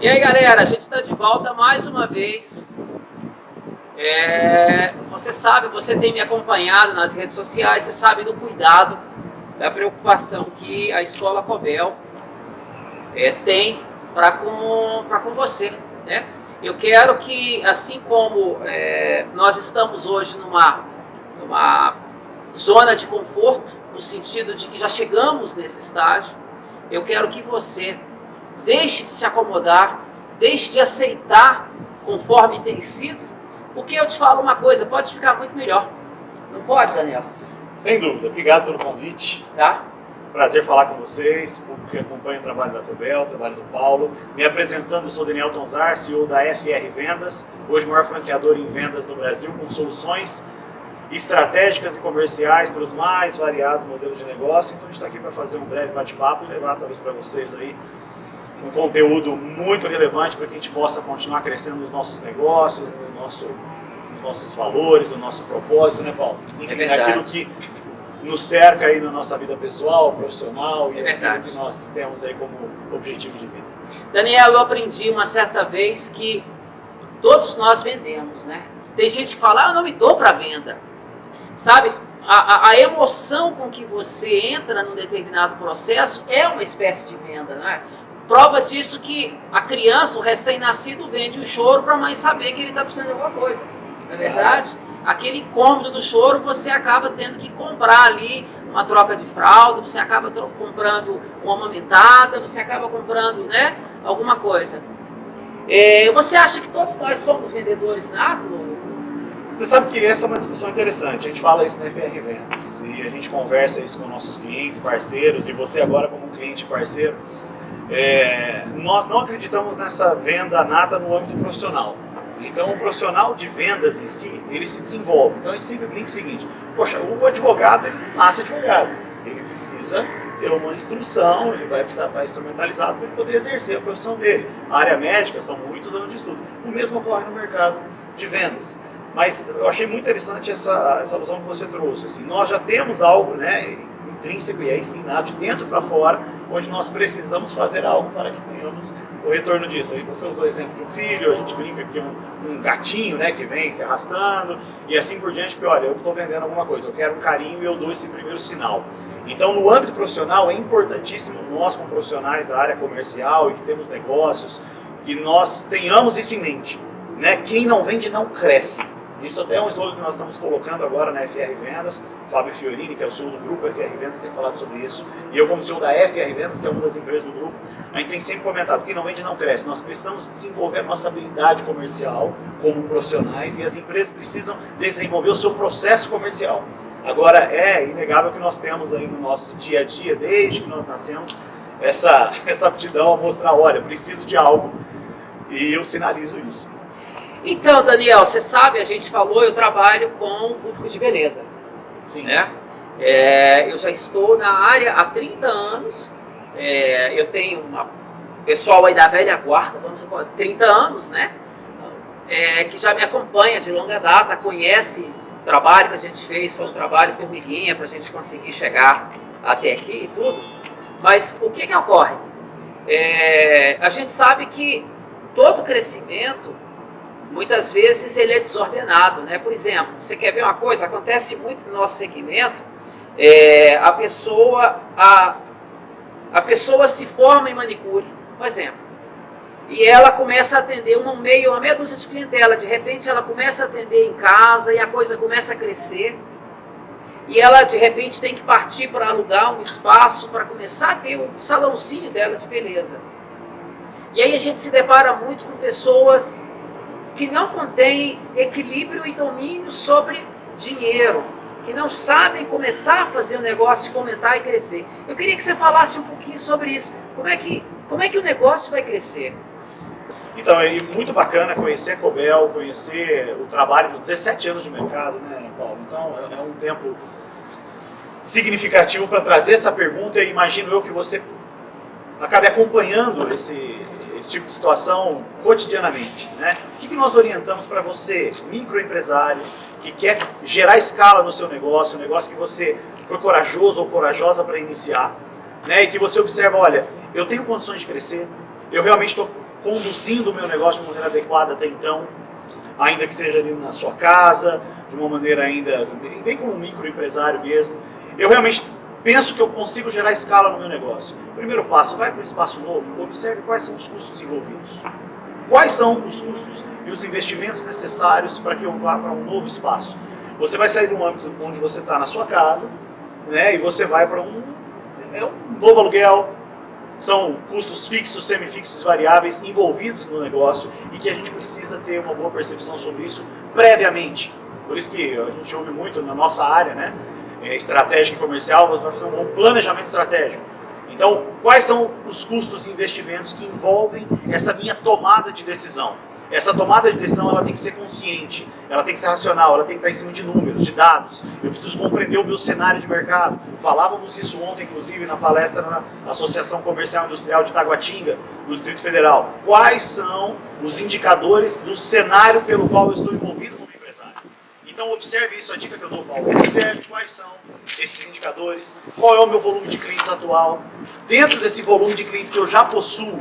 E aí, galera, a gente está de volta mais uma vez. Você sabe, você tem me acompanhado nas redes sociais, você sabe do cuidado, da preocupação que a Escola Cobel tem para com você, né? Eu quero que, assim como nós estamos hoje numa zona de conforto, no sentido de que já chegamos nesse estágio, eu quero que você deixe de se acomodar, deixe de aceitar conforme tem sido, porque eu te falo uma coisa, pode ficar muito melhor. Não pode, Daniel? Sem dúvida. Obrigado pelo convite. Tá? Prazer falar com vocês, porque acompanho o trabalho da Cobel, o trabalho do Paulo. Me apresentando, sou Daniel Tonzar, CEO da FR Vendas, hoje maior franqueador em vendas no Brasil, com soluções estratégicas e comerciais para os mais variados modelos de negócio. Então a gente está aqui para fazer um breve bate-papo e levar talvez para vocês aí um conteúdo muito relevante para que a gente possa continuar crescendo nos nossos negócios, nos nossos valores, no nosso propósito, né, Paulo? Enfim, aquilo que nos cerca aí na nossa vida pessoal, profissional e aquilo que nós temos aí como objetivo de vida. Daniel, eu aprendi uma certa vez que todos nós vendemos, né? Tem gente que fala, eu não me dou para venda. Sabe, a emoção com que você entra num determinado processo é uma espécie de venda, né? Prova disso que a criança, o recém-nascido, vende o choro para a mãe saber que ele está precisando de alguma coisa. Não é verdade? Aquele incômodo do choro, você acaba tendo que comprar ali uma troca de fralda, você acaba comprando uma amamentada, você acaba comprando, né, alguma coisa. Você acha que todos nós somos vendedores natos? Você sabe que essa é uma discussão interessante. A gente fala isso na FR Vendas e a gente conversa isso com nossos clientes, parceiros, e você agora como cliente parceiro. Nós não acreditamos nessa venda nata no âmbito profissional. Então o profissional de vendas em si, ele se desenvolve. Então a gente sempre brinca o seguinte, poxa, o advogado, ele nasce advogado, ele precisa ter uma instrução, ele vai precisar estar instrumentalizado para ele poder exercer a profissão dele. A área médica são muitos anos de estudo. O mesmo ocorre no mercado de vendas. Mas eu achei muito interessante essa alusão que você trouxe. Assim, nós já temos algo, né, intrínseco e é ensinado de dentro para fora, onde nós precisamos fazer algo para que tenhamos o retorno disso. Aí você usou o exemplo de um filho, a gente brinca que um gatinho, né, que vem se arrastando e assim por diante, porque olha, eu estou vendendo alguma coisa, eu quero um carinho e eu dou esse primeiro sinal. Então no âmbito profissional é importantíssimo nós como profissionais da área comercial e que temos negócios, que nós tenhamos isso em mente, né? Quem não vende não cresce. Isso até é um slogan que nós estamos colocando agora na FR Vendas. Fábio Fiorini, que é o CEO do grupo FR Vendas, tem falado sobre isso. E eu, como CEO da FR Vendas, que é uma das empresas do grupo, a gente tem sempre comentado que quem não vende não cresce. Nós precisamos desenvolver a nossa habilidade comercial como profissionais e as empresas precisam desenvolver o seu processo comercial. Agora, é inegável que nós temos aí no nosso dia a dia, desde que nós nascemos, essa aptidão a mostrar, olha, preciso de algo e eu sinalizo isso. Então, Daniel, você sabe, a gente falou, eu trabalho com o público de beleza. Sim. Né? Eu já estou na área há 30 anos, eu tenho pessoal aí da velha guarda, vamos supor, 30 anos, né? Que já me acompanha de longa data, conhece o trabalho que a gente fez, foi um trabalho formiguinha para a gente conseguir chegar até aqui e tudo. Mas o que ocorre? A gente sabe que todo crescimento, muitas vezes ele é desordenado, né? Por exemplo, você quer ver uma coisa? Acontece muito no nosso segmento, a pessoa se forma em manicure, por exemplo, e ela começa a atender uma meia dúzia de clientela, de repente ela começa a atender em casa e a coisa começa a crescer, e ela de repente tem que partir para alugar um espaço para começar a ter um salãozinho dela de beleza. E aí a gente se depara muito com pessoas que não contêm equilíbrio e domínio sobre dinheiro, que não sabem começar a fazer o negócio, fomentar e crescer. Eu queria que você falasse um pouquinho sobre isso. Como é que o negócio vai crescer? Então, é muito bacana conhecer a Cobel, conhecer o trabalho de 17 anos de mercado, né, Paulo? Então, é um tempo significativo para trazer essa pergunta e imagino eu que você acabe acompanhando esse tipo de situação cotidianamente, né? O que nós orientamos para você, microempresário, que quer gerar escala no seu negócio, um negócio que você foi corajoso ou corajosa para iniciar, né? E que você observa, olha, eu tenho condições de crescer, eu realmente estou conduzindo o meu negócio de maneira adequada até então, ainda que seja ali na sua casa, de uma maneira ainda bem como um microempresário mesmo. Eu realmente penso que eu consigo gerar escala no meu negócio. Primeiro passo, vai para um espaço novo, observe quais são os custos envolvidos. Quais são os custos e os investimentos necessários para que eu vá para um novo espaço? Você vai sair do âmbito onde você está na sua casa, né, e você vai para um novo aluguel. São custos fixos, semifixos e variáveis envolvidos no negócio e que a gente precisa ter uma boa percepção sobre isso previamente. Por isso que a gente ouve muito na nossa área, né, estratégica e comercial, você vai fazer um planejamento estratégico. Então, quais são os custos e investimentos que envolvem essa minha tomada de decisão? Essa tomada de decisão ela tem que ser consciente, ela tem que ser racional, ela tem que estar em cima de números, de dados. Eu preciso compreender o meu cenário de mercado. Falávamos isso ontem, inclusive, na palestra na Associação Comercial e Industrial de Taguatinga, no Distrito Federal. Quais são os indicadores do cenário pelo qual eu estou envolvido como empresário? Então observe isso, a dica que eu dou, Paulo. Observe quais são esses indicadores, qual é o meu volume de clientes atual. Dentro desse volume de clientes que eu já possuo,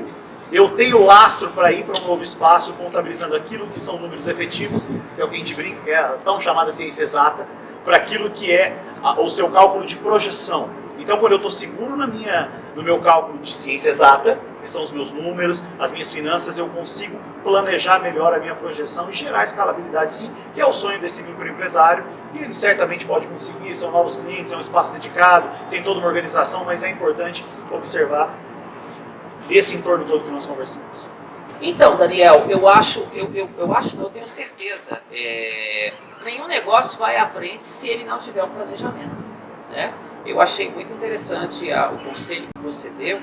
eu tenho lastro para ir para um novo espaço, contabilizando aquilo que são números efetivos, que é o que a gente brinca, que é a tão chamada ciência exata, para aquilo que é o seu cálculo de projeção. Então, quando eu estou seguro no meu cálculo de ciência exata, que são os meus números, as minhas finanças, eu consigo planejar melhor a minha projeção e gerar escalabilidade, sim, que é o sonho desse microempresário, e ele certamente pode conseguir, são novos clientes, é um espaço dedicado, tem toda uma organização, mas é importante observar esse entorno todo que nós conversamos. Então, Daniel, eu tenho certeza, nenhum negócio vai à frente se ele não tiver um planejamento, né? Eu achei muito interessante o conselho que você deu,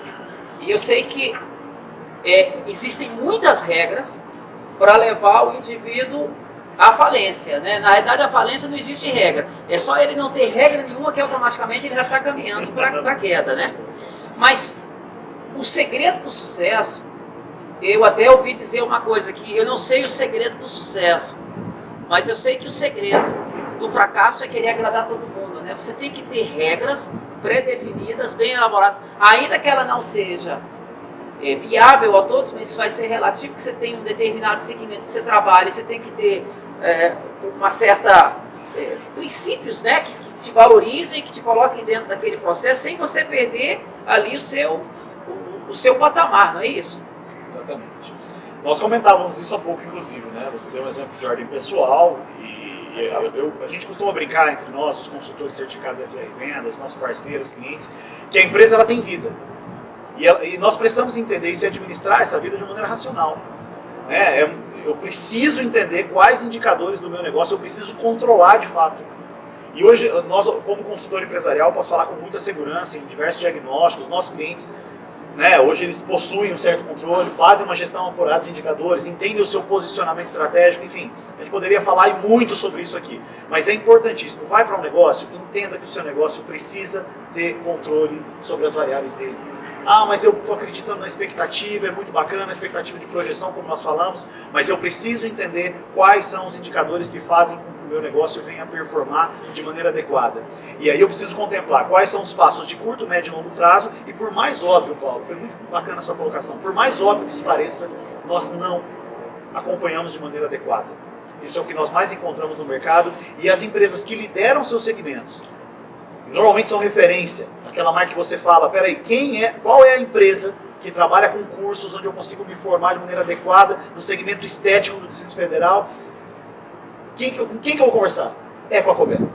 e eu sei que existem muitas regras para levar o indivíduo à falência, né? Na realidade, a falência não existe regra, é só ele não ter regra nenhuma que automaticamente ele já está caminhando para a queda, né? Mas o segredo do sucesso, eu até ouvi dizer uma coisa que eu não sei o segredo do sucesso, mas eu sei que o segredo do fracasso é querer agradar todo mundo, né? Você tem que ter regras pré-definidas, bem elaboradas, ainda que ela não seja viável a todos, mas isso vai ser relativo, porque você tem um determinado segmento que você trabalha, você tem que ter uma certa princípios, né, que te valorizem, que te coloquem dentro daquele processo, sem você perder ali o seu patamar, não é isso? Exatamente. Nós comentávamos isso há pouco, inclusive, né? Você deu um exemplo de ordem pessoal e a gente costuma brincar entre nós, os consultores certificados FR Vendas, nossos parceiros, clientes, que a empresa ela tem vida. E nós precisamos entender isso e administrar essa vida de maneira racional, né? Eu preciso entender quais indicadores do meu negócio eu preciso controlar de fato. E hoje, nós, como consultor empresarial, posso falar com muita segurança em diversos diagnósticos, nossos clientes, né, hoje eles possuem um certo controle, fazem uma gestão apurada de indicadores, entendem o seu posicionamento estratégico, enfim, a gente poderia falar muito sobre isso aqui, mas é importantíssimo, vai para um negócio, entenda que o seu negócio precisa ter controle sobre as variáveis dele. Ah, mas eu estou acreditando na expectativa, é muito bacana a expectativa de projeção, como nós falamos, mas eu preciso entender quais são os indicadores que fazem com que o meu negócio venha a performar de maneira adequada. E aí eu preciso contemplar quais são os passos de curto, médio e longo prazo, e por mais óbvio, Paulo, foi muito bacana a sua colocação, por mais óbvio que isso pareça, nós não acompanhamos de maneira adequada. Isso é o que nós mais encontramos no mercado, e as empresas que lideram seus segmentos, normalmente são referência, aquela marca que você fala, peraí, qual é a empresa que trabalha com cursos onde eu consigo me formar de maneira adequada no segmento estético do Distrito Federal? Com quem que eu vou conversar? É com a Covelo.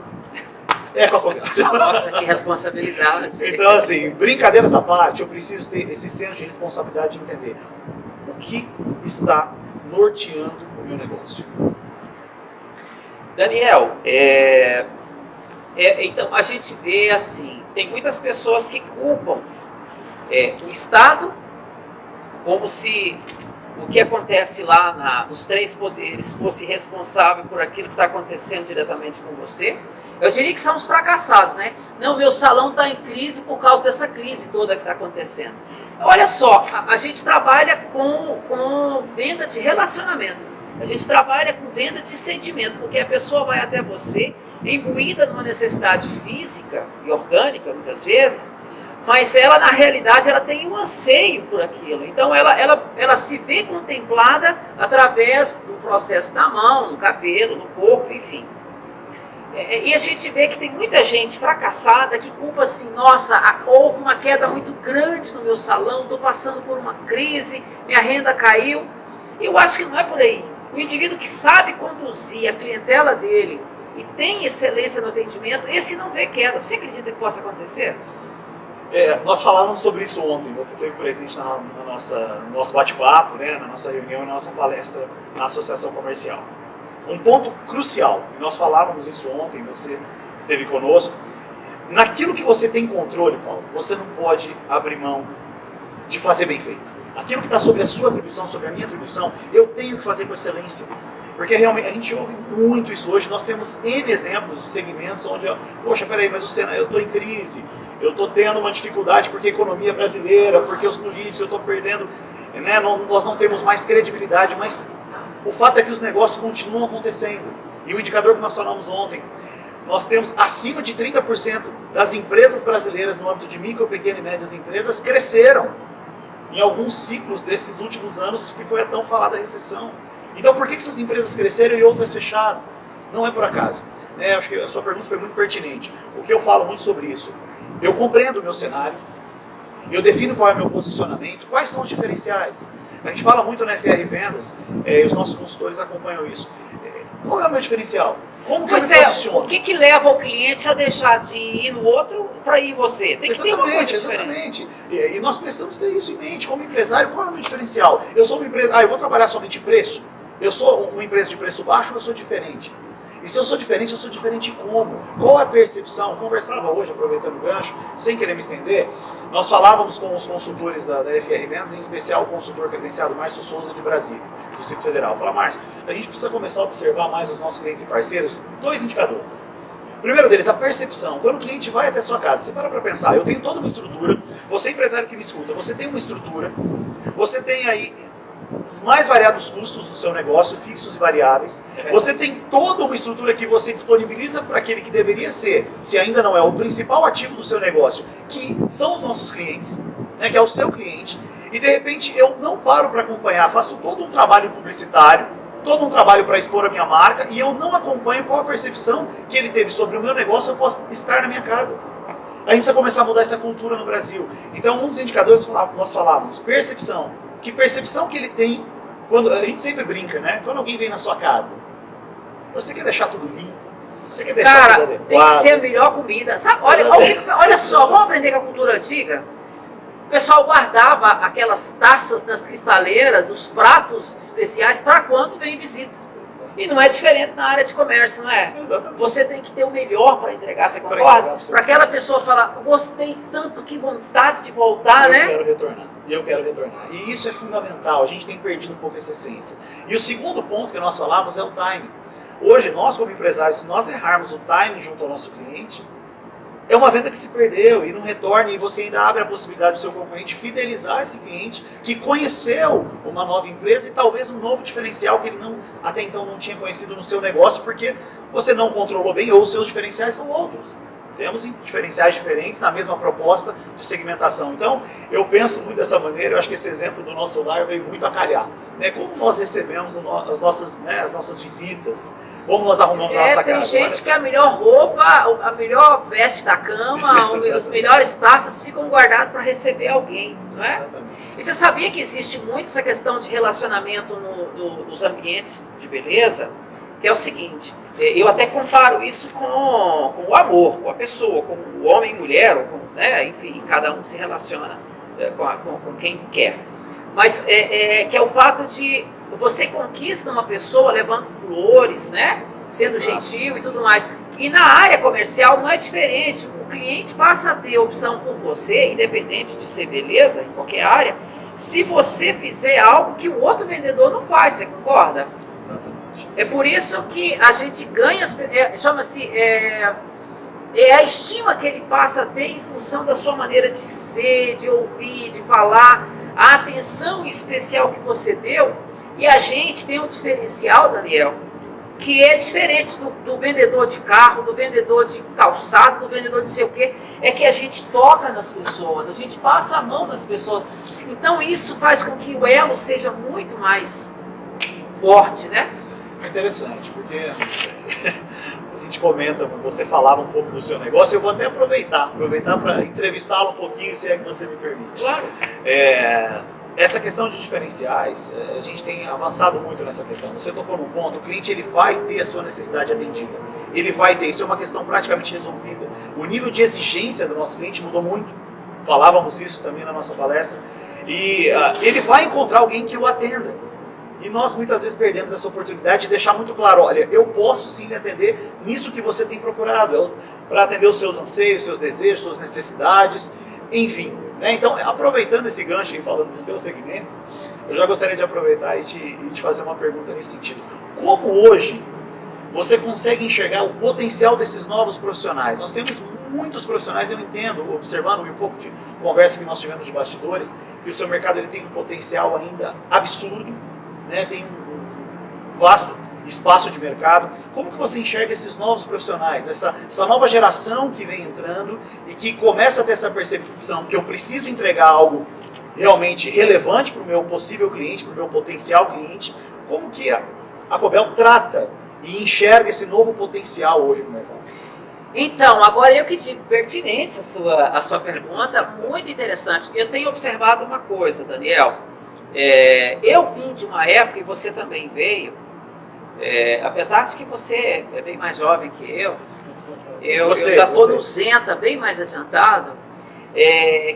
É com a Covelo. Nossa, que responsabilidade. Então, assim, brincadeiras à parte, eu preciso ter esse senso de responsabilidade de entender o que está norteando o meu negócio. Daniel, então a gente vê assim, tem muitas pessoas que culpam o Estado como se o que acontece lá nos três poderes fosse responsável por aquilo que está acontecendo diretamente com você. Eu diria que são os fracassados, né? Não, meu salão está em crise por causa dessa crise toda que está acontecendo. Olha só, a gente trabalha com venda de relacionamento, a gente trabalha com venda de sentimento, porque a pessoa vai até você imbuída numa necessidade física e orgânica, muitas vezes, mas ela, na realidade, ela tem um anseio por aquilo. Então, ela ela se vê contemplada através do processo na mão, no cabelo, no corpo, enfim. E a gente vê que tem muita gente fracassada que culpa assim, nossa, houve uma queda muito grande no meu salão, estou passando por uma crise, minha renda caiu. Eu acho que não é por aí. O indivíduo que sabe conduzir a clientela dele e tem excelência no atendimento, esse não vê queda. Você acredita que possa acontecer? Nós falávamos sobre isso ontem, você esteve presente no nosso bate-papo, né, na nossa reunião, na nossa palestra na Associação Comercial. Um ponto crucial, e nós falávamos isso ontem, você esteve conosco, naquilo que você tem controle, Paulo, você não pode abrir mão de fazer bem feito. Aquilo que está sobre a sua atribuição, sobre a minha atribuição, eu tenho que fazer com excelência. Porque realmente a gente ouve muito isso hoje, nós temos N exemplos de segmentos onde, poxa, peraí, mas o Senado, eu estou em crise, eu estou tendo uma dificuldade porque a economia brasileira, porque os políticos, eu estou perdendo, né, nós não temos mais credibilidade, mas o fato é que os negócios continuam acontecendo. E o indicador que nós falamos ontem, nós temos acima de 30% das empresas brasileiras no âmbito de micro, pequenas e médias empresas cresceram em alguns ciclos desses últimos anos que foi a tão falada recessão. Então por que essas empresas cresceram e outras fecharam? Não é por acaso. Acho que a sua pergunta foi muito pertinente. O que eu falo muito sobre isso? Eu compreendo o meu cenário, eu defino qual é o meu posicionamento, quais são os diferenciais. A gente fala muito na FR Vendas, e os nossos consultores acompanham isso. Qual é o meu diferencial? Como que eu me posiciono? O que leva o cliente a deixar de ir no outro para ir em você? Tem que ter uma coisa diferente. Exatamente. E nós precisamos ter isso em mente. Como empresário, qual é o meu diferencial? Eu sou uma empresa, eu vou trabalhar somente preço? Eu sou uma empresa de preço baixo ou eu sou diferente? E se eu sou diferente como? Qual é a percepção? Eu conversava hoje, aproveitando o gancho, sem querer me estender, nós falávamos com os consultores da FR Vendas, em especial o consultor credenciado Márcio Souza de Brasília, do Ciclo Federal. Fala, Márcio, a gente precisa começar a observar mais os nossos clientes e parceiros, 2 indicadores. O primeiro deles, a percepção. Quando o cliente vai até a sua casa, você para pensar, eu tenho toda uma estrutura, você empresário que me escuta, você tem uma estrutura, você tem aí os mais variados custos do seu negócio, fixos e variáveis. Você tem toda uma estrutura que você disponibiliza para aquele que deveria ser, se ainda não é o principal ativo do seu negócio, que são os nossos clientes, né, que é o seu cliente. E de repente eu não paro para acompanhar, faço todo um trabalho publicitário, todo um trabalho para expor a minha marca e eu não acompanho qual a percepção que ele teve sobre o meu negócio eu posso estar na minha casa. A gente precisa começar a mudar essa cultura no Brasil. Então um dos indicadores nós falávamos, percepção. Que percepção que ele tem quando a gente sempre brinca, né? Quando alguém vem na sua casa, você quer deixar tudo limpo, você quer deixar tudo adequado. Tem que ser a melhor comida. Sabe? Olha só, vamos aprender com a cultura antiga. O pessoal guardava aquelas taças nas cristaleiras, os pratos especiais para quando vem visita. E não é diferente na área de comércio, não é? Exatamente. Você tem que ter o melhor para entregar, você concorda? Para aquela pessoa falar, gostei tanto, que vontade de voltar, né? Eu quero retornar. E isso é fundamental, a gente tem perdido um pouco essa essência. E o segundo ponto que nós falamos é o timing. Hoje, nós como empresários, se nós errarmos o timing junto ao nosso cliente, é uma venda que se perdeu e não retorna, e você ainda abre a possibilidade do seu concorrente fidelizar esse cliente que conheceu uma nova empresa e talvez um novo diferencial que ele até então não tinha conhecido no seu negócio porque você não controlou bem ou os seus diferenciais são outros. Temos diferenciais diferentes na mesma proposta de segmentação. Então, eu penso muito dessa maneira, eu acho que esse exemplo do nosso lar veio muito a calhar. Né? Como nós recebemos as nossas visitas, como nós arrumamos a nossa casa. Tem gente que a melhor roupa, a melhor veste da cama, as melhores taças ficam guardadas para receber alguém, não é? Exatamente. E você sabia que existe muito essa questão de relacionamento nos ambientes de beleza? Que é o seguinte, eu até comparo isso com o amor, com a pessoa, com o homem e mulher, enfim, cada um se relaciona com quem quer. Mas que é o fato de você conquista uma pessoa levando flores, né? Sendo gentil e tudo mais. E na área comercial não é diferente. O cliente passa a ter opção por você, independente de ser beleza, em qualquer área, se você fizer algo que o outro vendedor não faz, você concorda? Exatamente. É por isso que a gente ganha, chama-se, a estima que ele passa a ter em função da sua maneira de ser, de ouvir, de falar, a atenção especial que você deu. E a gente tem um diferencial, Daniel, que é diferente do vendedor de carro, do vendedor de calçado, do vendedor de sei o quê, é que a gente toca nas pessoas, a gente passa a mão nas pessoas. Então isso faz com que o elo seja muito mais forte, né? Interessante, porque a gente comenta, você falava um pouco do seu negócio, eu vou até aproveitar para entrevistá-lo um pouquinho, se é que você me permite. Claro. Essa questão de diferenciais, a gente tem avançado muito nessa questão. Você tocou num ponto, o cliente ele vai ter a sua necessidade atendida. Ele vai ter, isso é uma questão praticamente resolvida. O nível de exigência do nosso cliente mudou muito. Falávamos isso também na nossa palestra. E ele vai encontrar alguém que o atenda. E nós muitas vezes perdemos essa oportunidade de deixar muito claro, olha, eu posso sim lhe atender nisso que você tem procurado, para atender os seus anseios, seus desejos, suas necessidades, enfim. Então, aproveitando esse gancho e falando do seu segmento, eu já gostaria de aproveitar e te fazer uma pergunta nesse sentido. Como hoje você consegue enxergar o potencial desses novos profissionais? Nós temos muitos profissionais, eu entendo, observando um pouco de conversa que nós tivemos de bastidores, que o seu mercado ele tem um potencial ainda absurdo, né? Tem um vasto espaço de mercado. Como que você enxerga esses novos profissionais, essa nova geração que vem entrando e que começa a ter essa percepção que eu preciso entregar algo realmente relevante para o meu possível cliente, para o meu potencial cliente? Como que a Cobel trata e enxerga esse novo potencial hoje no mercado? Então, agora eu que digo, pertinente a sua pergunta, muito interessante. Eu tenho observado uma coisa, Daniel. Eu vim de uma época, e você também veio, apesar de que você é bem mais jovem que eu já estou no Zenta, bem mais adiantado,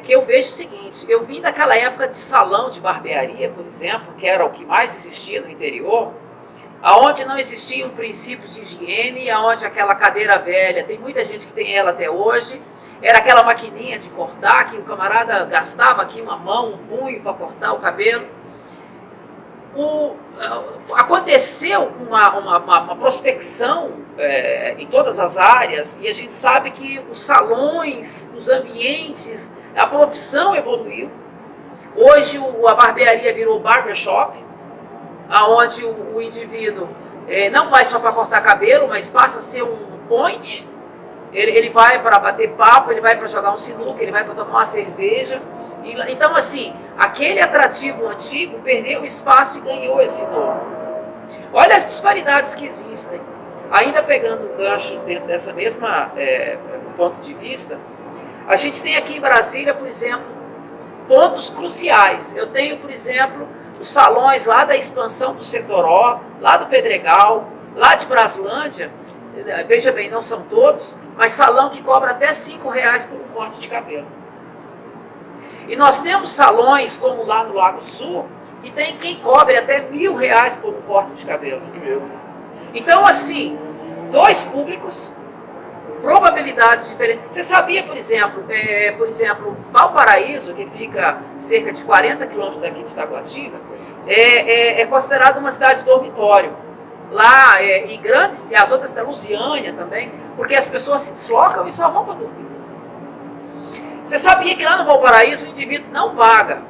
que eu vejo o seguinte, eu vim daquela época de salão de barbearia, por exemplo, que era o que mais existia no interior, aonde não existiam princípios de higiene, aonde aquela cadeira velha, tem muita gente que tem ela até hoje, era aquela maquininha de cortar, que o camarada gastava aqui uma mão, um punho para cortar o cabelo. Aconteceu uma prospecção em todas as áreas, e a gente sabe que os salões, os ambientes, a profissão evoluiu. Hoje a barbearia virou barbershop, onde o indivíduo não vai só para cortar cabelo, mas passa a ser um point. Ele vai para bater papo, ele vai para jogar um sinuca, ele vai para tomar uma cerveja. Então, assim, aquele atrativo antigo perdeu espaço e ganhou esse novo. Olha as disparidades que existem. Ainda pegando o gancho dentro dessa mesma ponto de vista, a gente tem aqui em Brasília, por exemplo, pontos cruciais. Eu tenho, por exemplo, os salões lá da expansão do Setoró, lá do Pedregal, lá de Braslândia. Veja bem, não são todos, mas salão que cobra até R$5 por um corte de cabelo. E nós temos salões, como lá no Lago Sul, que tem quem cobre até R$1.000 por um corte de cabelo. Então, assim, dois públicos, probabilidades diferentes. Você sabia, por exemplo, Valparaíso, que fica cerca de 40 quilômetros daqui de Taguatinga, é considerado uma cidade dormitório. Lá, e grandes, as outras da Lusiânia também, porque as pessoas se deslocam e só vão para dormir. Você sabia que lá no Valparaíso o indivíduo não paga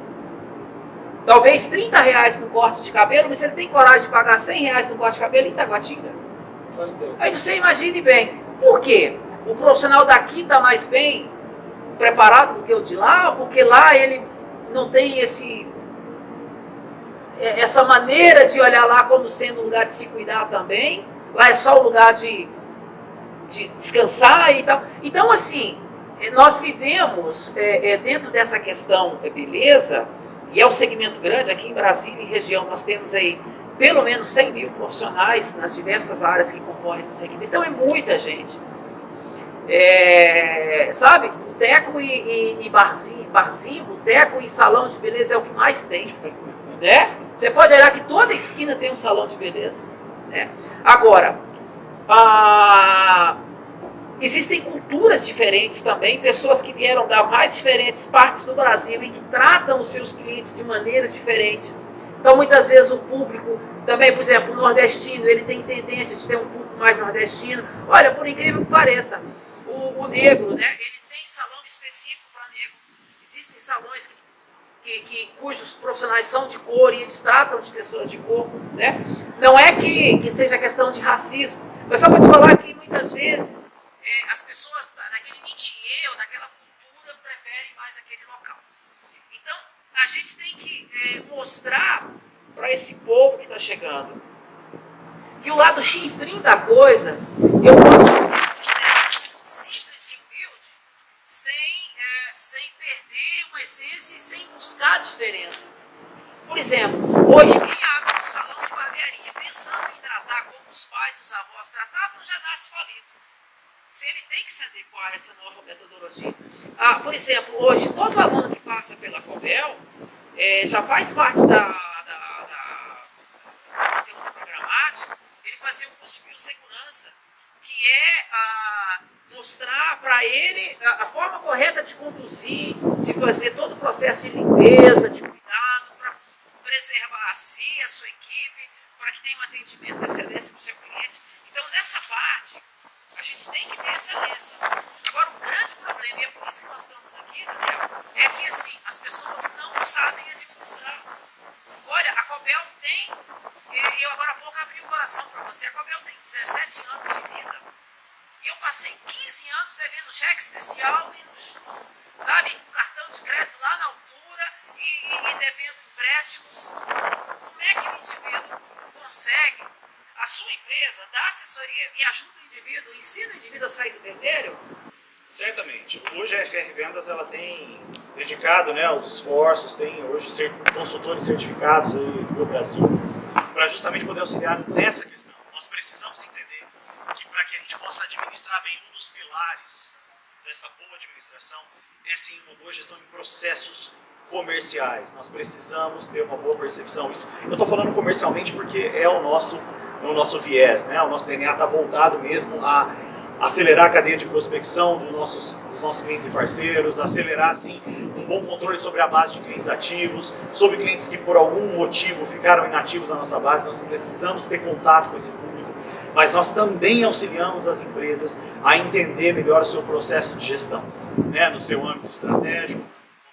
talvez R$30 no corte de cabelo, mas ele tem coragem de pagar R$100 no corte de cabelo em Taguatinga? Aí você imagine bem, por quê? O profissional daqui está mais bem preparado do que o de lá, porque lá ele não tem essa maneira de olhar lá como sendo um lugar de se cuidar também. Lá é só o lugar de descansar e tal. Então, assim, nós vivemos dentro dessa questão beleza, e é um segmento grande. Aqui em Brasília e região nós temos aí pelo menos 100 mil profissionais nas diversas áreas que compõem esse segmento. Então é muita gente. Sabe, boteco e barzinho, boteco e salão de beleza é o que mais tem, né? Você pode olhar que toda esquina tem um salão de beleza, né? Agora, existem culturas diferentes também, pessoas que vieram das mais diferentes partes do Brasil e que tratam os seus clientes de maneiras diferentes. Então, muitas vezes o público também, por exemplo, o nordestino, ele tem tendência de ter um público mais nordestino. Olha, por incrível que pareça, o negro, né, ele tem salão específico para negro. Existem salões que cujos profissionais são de cor e eles tratam de pessoas de cor, né? Não é que seja questão de racismo, mas só para te falar que muitas vezes as pessoas daquele métier ou daquela cultura preferem mais aquele local. Então, a gente tem que mostrar para esse povo que está chegando que o lado chinfrim da coisa, eu posso ser, por exemplo, simples e humilde, sem perder uma essência e sem buscar a diferença. Por exemplo, hoje quem abre um salão de barbearia pensando em tratar como os pais e os avós tratavam, já nasce falido. Se ele tem que se adequar a essa nova metodologia. Por exemplo, hoje todo aluno que passa pela Cobel já faz parte da conteúdo programático, ele fazer um curso de biossegurança, que é mostrar para ele a forma correta de conduzir, de fazer todo o processo de limpeza, de cuidado, para preservar a si, a sua equipe, para que tenha um atendimento de excelência para o seu cliente. Então, nessa parte, a gente tem que ter excelência. Agora, o grande problema, e é por isso que nós estamos aqui, Daniel, é que assim, as pessoas não sabem administrar. Olha, a Cobel tem, eu agora há pouco abri o coração para você, a Cobel tem 17 anos de vida. E eu passei 15 anos devendo cheque especial e, sabe, com cartão de crédito lá na altura e devendo empréstimos. Como é que o indivíduo consegue, a sua empresa, dar assessoria e ajuda o indivíduo, ensina o indivíduo a sair do vermelho? Certamente. Hoje a FR Vendas ela tem dedicado, né, os esforços, tem hoje consultores certificados aí do Brasil para justamente poder auxiliar nessa questão. Nós precisamos entender que para que a gente possa administrar bem, um dos pilares dessa boa administração é sim uma boa gestão em processos comerciais. Nós precisamos ter uma boa percepção. Isso, eu estou falando comercialmente porque é o nosso viés, né? O nosso DNA está voltado mesmo a acelerar a cadeia de prospecção dos nossos clientes e parceiros, acelerar, sim, um bom controle sobre a base de clientes ativos, sobre clientes que por algum motivo ficaram inativos na nossa base. Nós precisamos ter contato com esse público, mas nós também auxiliamos as empresas a entender melhor o seu processo de gestão, né? No seu âmbito estratégico,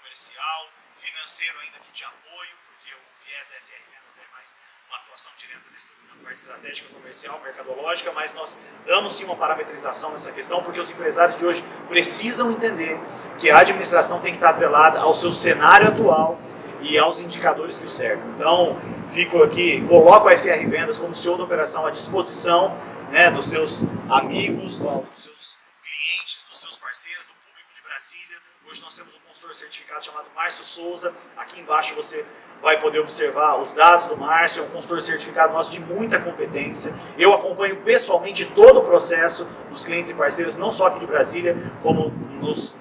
comercial, financeiro ainda que de apoio, porque o viés da FR Vendas é mais uma atuação direta na parte estratégica, comercial, mercadológica, mas nós damos sim uma parametrização nessa questão, porque os empresários de hoje precisam entender que a administração tem que estar atrelada ao seu cenário atual e aos indicadores que o cercam. Então, fico aqui, coloco a FR Vendas como CEO da operação à disposição, né, dos seus amigos, dos seus clientes, dos seus parceiros, do público de Brasília. Hoje nós temos um consultor certificado chamado Márcio Souza. Aqui embaixo você vai poder observar os dados do Márcio, é um consultor certificado nosso de muita competência. Eu acompanho pessoalmente todo o processo dos clientes e parceiros, não só aqui de Brasília, como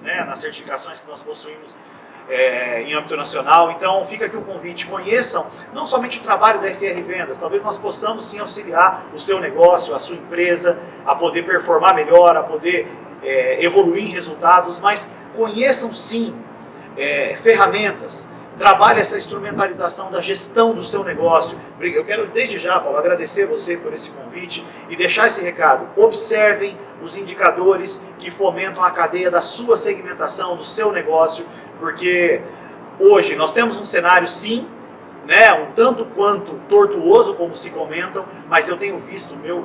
nas certificações que nós possuímos em âmbito nacional. Então fica aqui o convite, conheçam não somente o trabalho da FR Vendas, talvez nós possamos sim auxiliar o seu negócio, a sua empresa, a poder performar melhor, a poder evoluir em resultados, mas conheçam sim ferramentas. Trabalhe essa instrumentalização da gestão do seu negócio. Eu quero desde já, Paulo, agradecer você por esse convite e deixar esse recado. Observem os indicadores que fomentam a cadeia da sua segmentação, do seu negócio, porque hoje nós temos um cenário, sim, né, um tanto quanto tortuoso, como se comentam, mas eu tenho visto, meu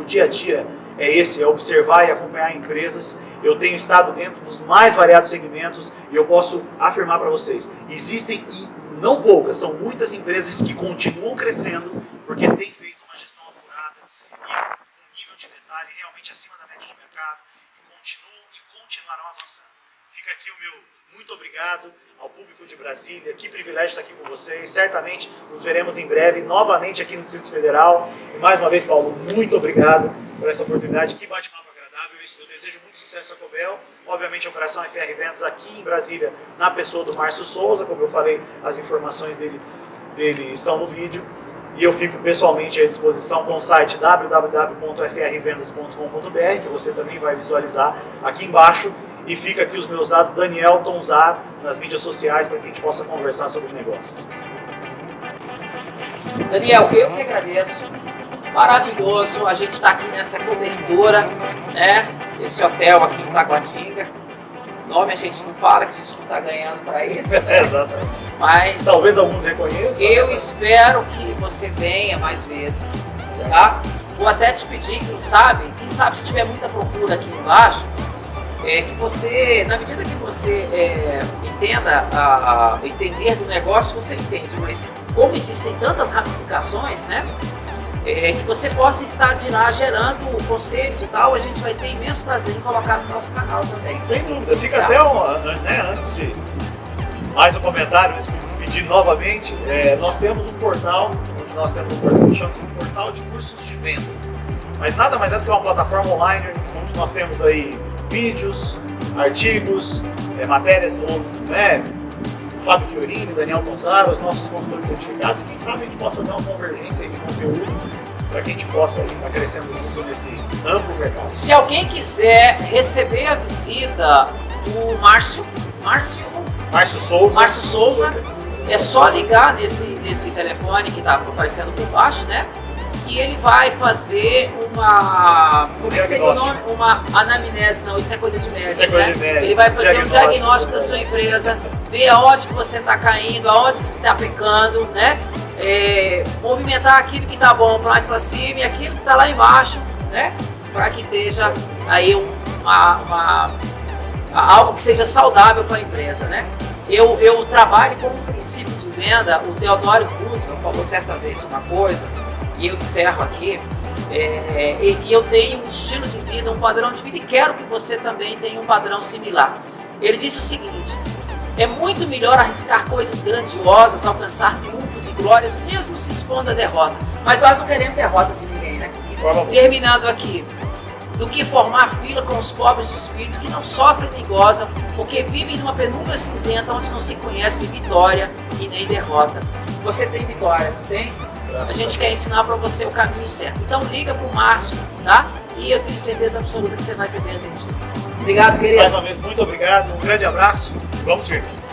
dia a dia é observar e acompanhar empresas. Eu tenho estado dentro dos mais variados segmentos e eu posso afirmar para vocês, existem, e não poucas, são muitas empresas que continuam crescendo porque têm feito uma gestão apurada e um nível de detalhe realmente acima da média de mercado e continuarão avançando. Fica aqui o meu muito obrigado ao público de Brasília, que privilégio estar aqui com vocês. Certamente nos veremos em breve novamente aqui no Distrito Federal. E mais uma vez, Paulo, muito obrigado por essa oportunidade. Que bate-papo agradável. Eu desejo muito sucesso à Cobel. Obviamente a Operação FR Vendas aqui em Brasília, na pessoa do Márcio Souza. Como eu falei, as informações dele estão no vídeo. E eu fico pessoalmente à disposição com o site www.frvendas.com.br, que você também vai visualizar aqui embaixo. E fica aqui os meus dados, Daniel Tonzar, nas mídias sociais, para que a gente possa conversar sobre negócios. Daniel, eu que agradeço. Maravilhoso a gente estar aqui nessa cobertura, né? Esse hotel aqui em Taguatinga. Nome a gente não fala, que a gente não está ganhando para isso, né? Exatamente. Mas talvez alguns reconheçam. eu espero que você venha mais vezes, tá? Vou até te pedir, quem sabe se tiver muita procura aqui embaixo, que você, na medida que você entenda entender do negócio, você entende, mas como existem tantas ramificações, né? Que você possa estar de lá gerando conselhos e tal, a gente vai ter imenso prazer em colocar no nosso canal também. Sem dúvida, fica Tá. até antes de mais um comentário, antes de me despedir novamente, nós temos um portal, onde nós temos um portal que chama de Portal de Cursos de Vendas. Mas nada mais é do que uma plataforma online, onde nós temos aí vídeos, artigos, matérias, né? Fábio Fiorini, Daniel Gonzalo, os nossos consultores certificados, e quem sabe a gente possa fazer uma convergência aí de conteúdo para que a gente possa estar crescendo junto nesse amplo mercado. Se alguém quiser receber a visita do Márcio Souza, é só ligar nesse telefone que está aparecendo por baixo, né? E ele vai fazer uma... Como é que seria o nome? Uma anamnese, não, isso é coisa de médico, Isso é coisa né? de médico. Ele vai fazer um Diagnóstico. diagnóstico da sua empresa, ver aonde que você está caindo, aonde que você está aplicando, né? Movimentar aquilo que está bom mais para cima e aquilo que está lá embaixo, né? Para que esteja aí algo que seja saudável para a empresa, né? Eu trabalho com um princípio de venda. O Theodore Roosevelt falou certa vez uma coisa, e eu encerro aqui, e eu tenho um estilo de vida, um padrão de vida, e quero que você também tenha um padrão similar. Ele disse o seguinte: é muito melhor arriscar coisas grandiosas, alcançar triunfos e glórias, mesmo se expondo à derrota. Mas nós não queremos derrota de ninguém, né? Terminando aqui, do que formar fila com os pobres de espírito que não sofrem nem gozam, porque vivem numa penumbra cinzenta onde não se conhece vitória e nem derrota. Você tem vitória, não tem? A gente quer ensinar para você o caminho certo. Então liga para o Márcio, tá? E eu tenho certeza absoluta que você vai ser bem atendido. Obrigado, querido. Mais uma vez, muito obrigado, um grande abraço, vamos firmes.